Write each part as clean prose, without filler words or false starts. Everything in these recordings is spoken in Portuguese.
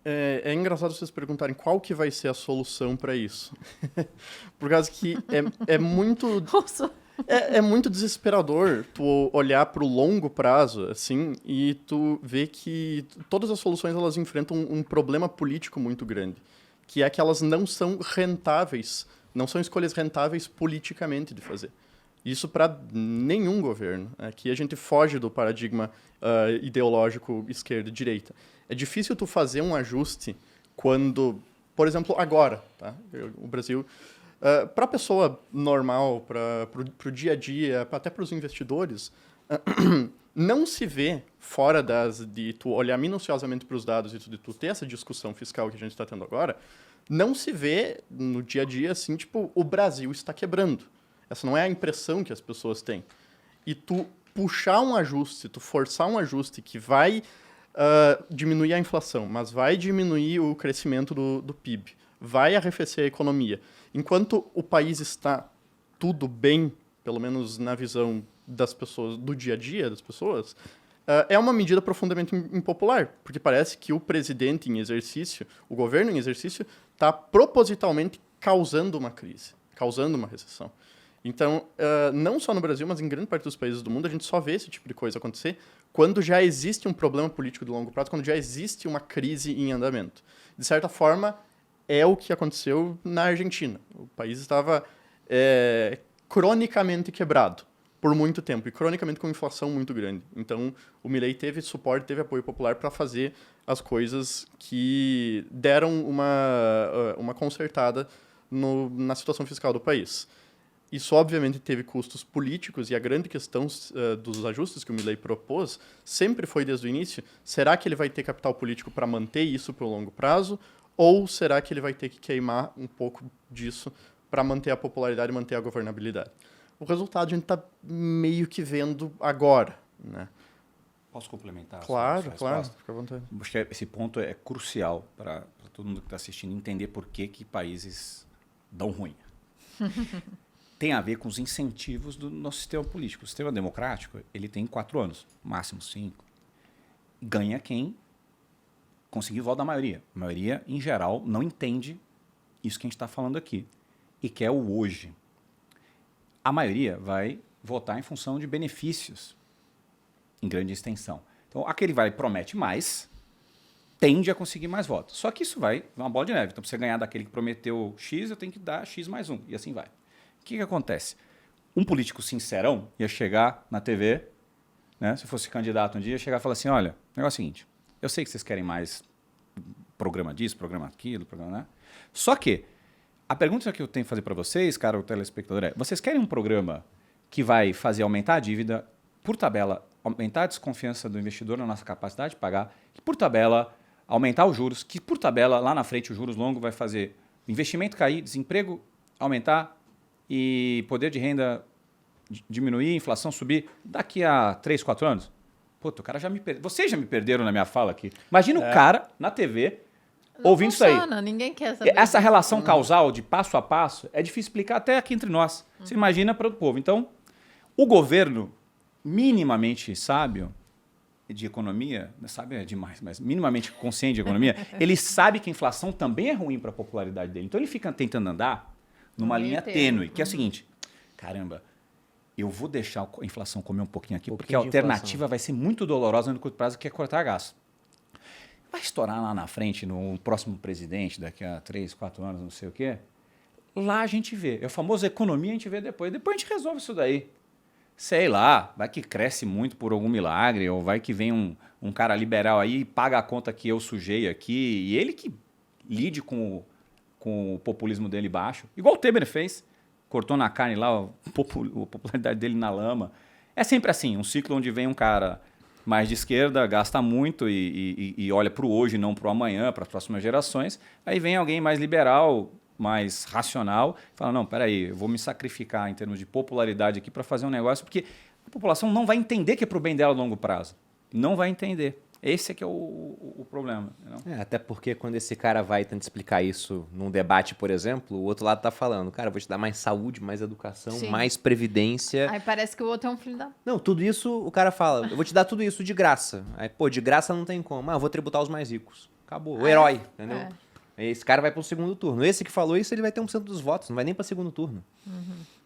É engraçado vocês perguntarem qual que vai ser a solução para isso. Por causa que é muito Nossa. é muito desesperador tu olhar para o longo prazo, assim, e tu ver que todas as soluções elas enfrentam um problema político muito grande, que é que elas não são rentáveis, não são escolhas rentáveis politicamente de fazer. Isso para nenhum governo. Aqui a gente foge do paradigma ideológico esquerda e direita. É difícil tu fazer um ajuste quando, por exemplo, agora, tá? O Brasil para a pessoa normal, para o dia a dia, até para os investidores, não se vê fora de tu olhar minuciosamente para os dados e de tu ter essa discussão fiscal que a gente está tendo agora, não se vê no dia a dia assim, tipo, o Brasil está quebrando. Essa não é a impressão que as pessoas têm. E tu puxar um ajuste, tu forçar um ajuste que vai diminuir a inflação, mas vai diminuir o crescimento do PIB, vai arrefecer a economia. Enquanto o país está tudo bem, pelo menos na visão das pessoas, do dia a dia das pessoas, é uma medida profundamente impopular, porque parece que o presidente em exercício, o governo em exercício, está propositalmente causando uma crise, causando uma recessão. Então, não só no Brasil, mas em grande parte dos países do mundo, a gente só vê esse tipo de coisa acontecer quando já existe um problema político de longo prazo, quando já existe uma crise em andamento. De certa forma, é o que aconteceu na Argentina. O país estava cronicamente quebrado por muito tempo, e cronicamente com inflação muito grande. Então, o Milei teve suporte, teve apoio popular para fazer as coisas que deram uma consertada na situação fiscal do país. Isso, obviamente, teve custos políticos, e a grande questão dos ajustes que o Milei propôs sempre foi, desde o início, será que ele vai ter capital político para manter isso para o longo prazo, ou será que ele vai ter que queimar um pouco disso para manter a popularidade e manter a governabilidade? O resultado a gente está meio que vendo agora, né? Posso complementar? Claro, claro, fica à vontade. Acho que esse ponto é crucial para todo mundo que está assistindo entender por que países dão ruim. Tem a ver com os incentivos do nosso sistema político. O sistema democrático ele tem 4 anos, máximo 5. Ganha quem conseguir voto da maioria. A maioria, em geral, não entende isso que a gente está falando aqui e quer o hoje. A maioria vai votar em função de benefícios em grande extensão. Então, aquele vai promete mais, tende a conseguir mais votos. Só que isso vai uma bola de neve. Então, para você ganhar daquele que prometeu X, eu tenho que dar X mais 1. E assim vai. O que acontece? Um político sincerão ia chegar na TV, né, se fosse candidato um dia, ia chegar e falar assim, olha, o negócio é o seguinte, eu sei que vocês querem mais programa disso, programa aquilo, programa, né? Só que a pergunta que eu tenho que fazer para vocês, cara, o telespectador, é, vocês querem um programa que vai fazer aumentar a dívida, por tabela, aumentar a desconfiança do investidor na nossa capacidade de pagar, que por tabela, aumentar os juros, que por tabela, lá na frente, os juros longos vai fazer investimento cair, desemprego aumentar e poder de renda diminuir, inflação subir daqui a 3, 4 anos? Puta, o cara já me perdeu. Vocês já me perderam na minha fala aqui. Imagina o cara na TV Não ouvindo isso aí. funciona, ninguém quer saber. Essa relação causal de passo a passo é difícil explicar até aqui entre nós. Você imagina para o povo. Então, o governo minimamente sábio de economia, sabe é demais, mas minimamente consciente de economia, ele sabe que a inflação também é ruim para a popularidade dele. Então, ele fica tentando andar numa linha tênue, que é o seguinte, caramba, eu vou deixar a inflação comer um pouquinho aqui, porque a alternativa vai ser muito dolorosa no curto prazo, que é cortar gasto. Vai estourar lá na frente, no próximo presidente, daqui a 3, 4 anos, não sei o quê. Lá a gente vê. É o famoso economia, a gente vê depois. Depois a gente resolve isso daí. Sei lá, vai que cresce muito por algum milagre, ou vai que vem um cara liberal aí e paga a conta que eu sujei aqui, e ele que lide com o populismo dele baixo. Igual o Temer fez. Cortou na carne lá a popularidade dele na lama. É sempre assim, um ciclo onde vem um cara mais de esquerda, gasta muito e olha para o hoje, não para o amanhã, para as próximas gerações. Aí vem alguém mais liberal, mais racional, e fala, não, peraí, eu vou me sacrificar em termos de popularidade aqui para fazer um negócio, porque a população não vai entender que é para o bem dela a longo prazo. Não vai entender. Esse é que é o problema. Até porque quando esse cara vai tentar explicar isso num debate, por exemplo, o outro lado tá falando, cara, eu vou te dar mais saúde, mais educação, Sim. mais previdência. Aí parece que o outro é um filho da... Não, tudo isso, o cara fala, eu vou te dar tudo isso de graça. Aí, pô, de graça não tem como. Ah, eu vou tributar os mais ricos. Acabou. O herói, entendeu? É. Esse cara vai pro segundo turno. Esse que falou isso, ele vai ter 1% dos votos, não vai nem pra segundo turno.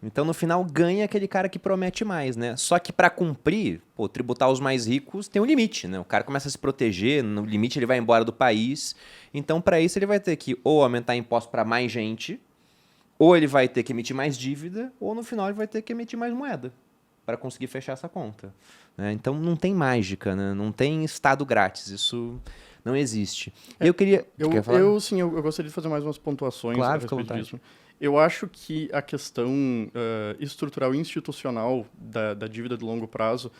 Então, no final, ganha aquele cara que promete mais, né? Só que pra cumprir, pô, tributar os mais ricos tem um limite, né? O cara começa a se proteger, no limite ele vai embora do país. Então, pra isso, ele vai ter que ou aumentar imposto pra mais gente, ou ele vai ter que emitir mais dívida, ou no final ele vai ter que emitir mais moeda para conseguir fechar essa conta, né? Então não tem mágica, né? Não tem Estado grátis, isso não existe. Eu queria... Quer falar? Eu gostaria de fazer mais umas pontuações Claro, a fica à respeito vontade. disso. Eu acho que a questão estrutural e institucional da dívida de longo prazo,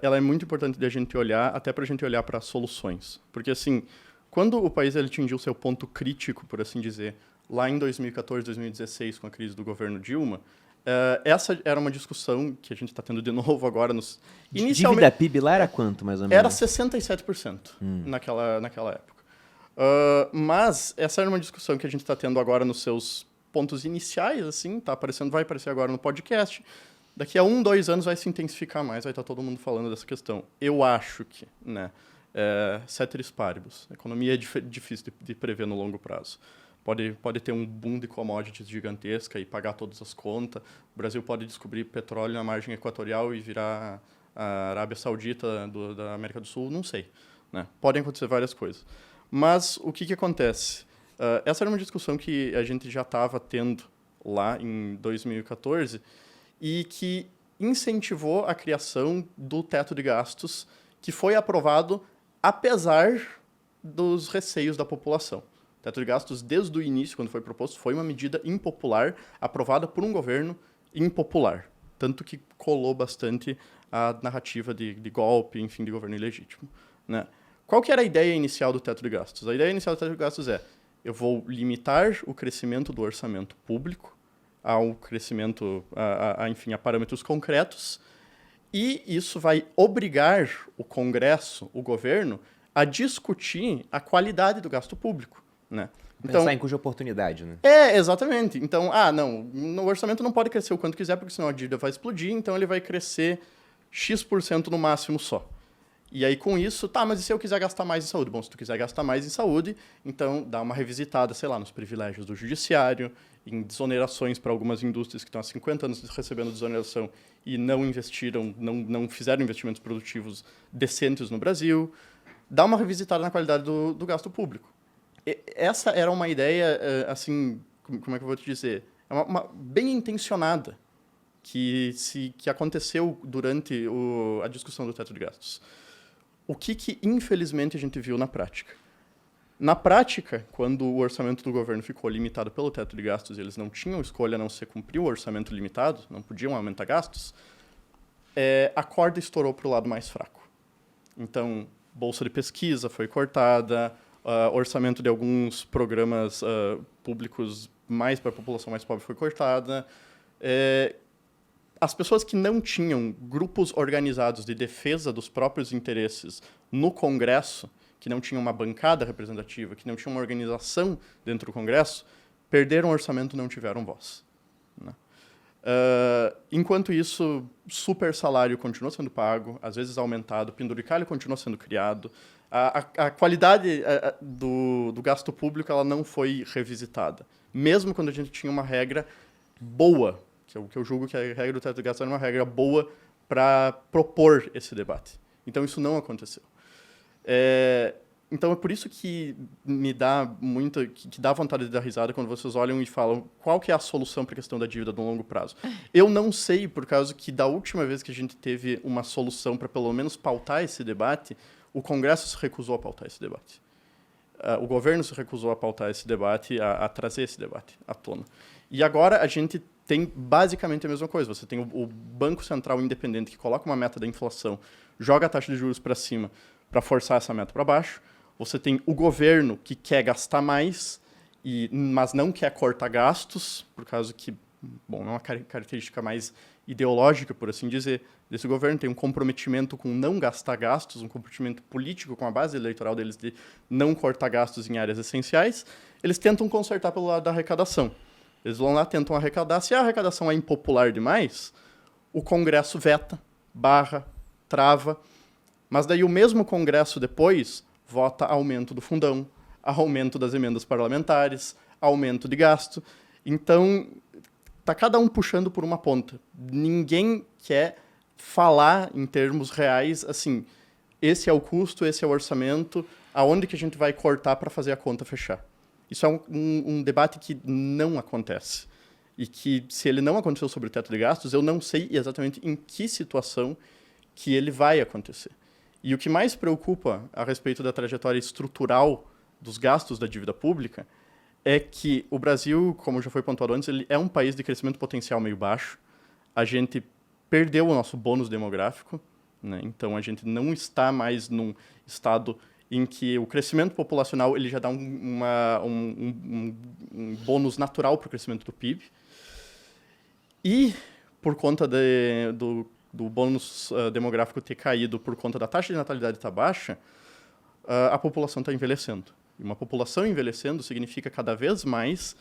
ela é muito importante de a gente olhar, até para a gente olhar para soluções. Porque, assim, quando o país ele atingiu seu ponto crítico, por assim dizer, lá em 2014, 2016, com a crise do governo Dilma, essa era uma discussão que a gente está tendo de novo agora. Dívida PIB lá era quanto, mais ou menos? Era 67% naquela época. Mas essa era uma discussão que a gente está tendo agora nos seus pontos iniciais, assim, vai aparecer agora no podcast. Daqui a 1, 2 anos vai se intensificar mais, vai estar todo mundo falando dessa questão. Eu acho que, né, ceteris paribus, a economia é difícil de prever no longo prazo. Pode ter um boom de commodities gigantesca e pagar todas as contas. O Brasil pode descobrir petróleo na margem equatorial e virar a Arábia Saudita da América do Sul, não sei, né? Podem acontecer várias coisas. Mas o que acontece? Essa era uma discussão que a gente já estava tendo lá em 2014 e que incentivou a criação do teto de gastos, que foi aprovado apesar dos receios da população. O teto de gastos, desde o início, quando foi proposto, foi uma medida impopular, aprovada por um governo impopular. Tanto que colou bastante a narrativa de golpe, enfim, de governo ilegítimo, né? Qual que era a ideia inicial do teto de gastos? A ideia inicial do teto de gastos eu vou limitar o crescimento do orçamento público ao crescimento, enfim, a parâmetros concretos, e isso vai obrigar o Congresso, o governo, a discutir a qualidade do gasto público, né? Então, Pensar em cuja oportunidade, né? Exatamente. Então, não, o orçamento não pode crescer o quanto quiser, porque senão a dívida vai explodir, então ele vai crescer X% no máximo só. E aí, com isso, mas e se eu quiser gastar mais em saúde? Bom, se tu quiser gastar mais em saúde, então dá uma revisitada, sei lá, nos privilégios do judiciário, em desonerações para algumas indústrias que estão há 50 anos recebendo desoneração e não investiram, não fizeram investimentos produtivos decentes no Brasil. Dá uma revisitada na qualidade do gasto público. Essa era uma ideia, assim, como é que eu vou te dizer? É uma bem intencionada que aconteceu durante a discussão do teto de gastos. O que, infelizmente, a gente viu na prática? Na prática, quando o orçamento do governo ficou limitado pelo teto de gastos e eles não tinham escolha a não ser cumprir o orçamento limitado, não podiam aumentar gastos, a corda estourou para o lado mais fraco. Então, bolsa de pesquisa foi cortada, orçamento de alguns programas públicos mais para a população mais pobre foi cortada. As pessoas que não tinham grupos organizados de defesa dos próprios interesses no Congresso, que não tinham uma bancada representativa, que não tinham uma organização dentro do Congresso, perderam o orçamento e não tiveram voz, né? Enquanto isso, super salário continua sendo pago, às vezes aumentado, penduricalho continua sendo criado, a qualidade do gasto público ela não foi revisitada, mesmo quando a gente tinha uma regra boa, que eu julgo que a regra do teto de gastos era uma regra boa para propor esse debate. Então, isso não aconteceu. Então, é por isso que me dá que dá vontade de dar risada quando vocês olham e falam qual que é a solução para a questão da dívida no longo prazo. Eu não sei, por causa que da última vez que a gente teve uma solução para pelo menos pautar esse debate, o Congresso se recusou a pautar esse debate. O governo se recusou a pautar esse debate, a trazer esse debate à tona. E agora a gente tem basicamente a mesma coisa. Você tem o Banco Central independente que coloca uma meta da inflação, joga a taxa de juros para cima para forçar essa meta para baixo. Você tem o governo que quer gastar mais, mas não quer cortar gastos, por causa que, bom, é uma característica mais ideológica, por assim dizer, desse governo. Tem um comprometimento com não gastar gastos, um comprometimento político com a base eleitoral deles de não cortar gastos em áreas essenciais. Eles tentam consertar pelo lado da arrecadação. Eles vão lá, tentam arrecadar. Se a arrecadação é impopular demais, o Congresso veta, barra, trava. Mas daí o mesmo Congresso depois vota aumento do fundão, aumento das emendas parlamentares, aumento de gasto. Então, tá cada um puxando por uma ponta. Ninguém quer falar em termos reais, assim, esse é o custo, esse é o orçamento, aonde que a gente vai cortar para fazer a conta fechar. Isso é um debate que não acontece. E que, se ele não aconteceu sobre o teto de gastos, eu não sei exatamente em que situação que ele vai acontecer. E o que mais preocupa a respeito da trajetória estrutural dos gastos da dívida pública é que o Brasil, como já foi pontuado antes, ele é um país de crescimento potencial meio baixo. A gente perdeu o nosso bônus demográfico, né? Então a gente não está mais num estado em que o crescimento populacional ele já dá um bônus natural para o crescimento do PIB. E, por conta do bônus demográfico ter caído por conta da taxa de natalidade estar baixa, a população está envelhecendo. E uma população envelhecendo significa cada vez mais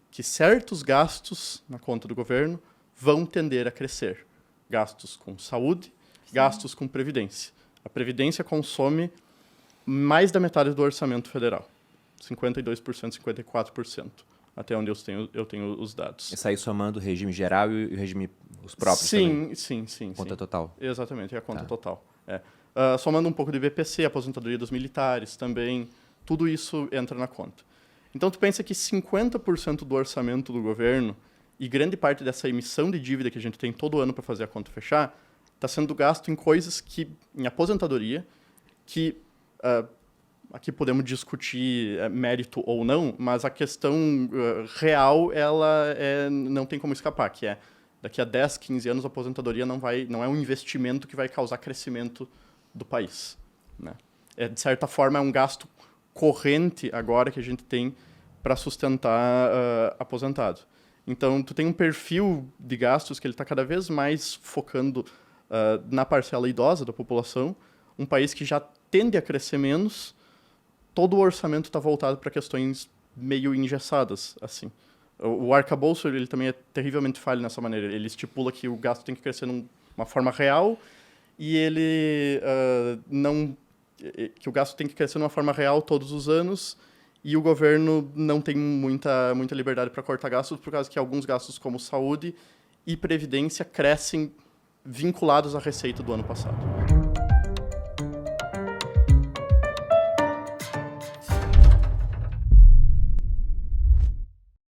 que certos gastos na conta do governo vão tender a crescer. Gastos com saúde, gastos com previdência. A previdência consome mais da metade do orçamento federal. 52%, 54%. Até onde eu tenho os dados. Isso aí somando o regime geral e o regime, os próprios também. Sim. Conta total. Exatamente, é a conta total. Somando um pouco de BPC, aposentadoria dos militares também, tudo isso entra na conta. Então, tu pensa que 50% do orçamento do governo e grande parte dessa emissão de dívida que a gente tem todo ano para fazer a conta fechar está sendo gasto em coisas que, em aposentadoria, que aqui podemos discutir mérito ou não, mas a questão real, ela não tem como escapar, que é daqui a 10, 15 anos a aposentadoria não é um investimento que vai causar crescimento do país, né? De certa forma, é um gasto corrente agora que a gente tem para sustentar aposentado. Então, tu tem um perfil de gastos que ele está cada vez mais focando na parcela idosa da população, um país que já tende a crescer menos, todo o orçamento está voltado para questões meio engessadas, assim. O arcabouço, ele também é terrivelmente falho nessa maneira. Ele estipula que o gasto tem que crescer de uma forma real e ele que o gasto tem que crescer de uma forma real todos os anos e o governo não tem muita liberdade para cortar gastos por causa que alguns gastos como saúde e previdência crescem vinculados à receita do ano passado.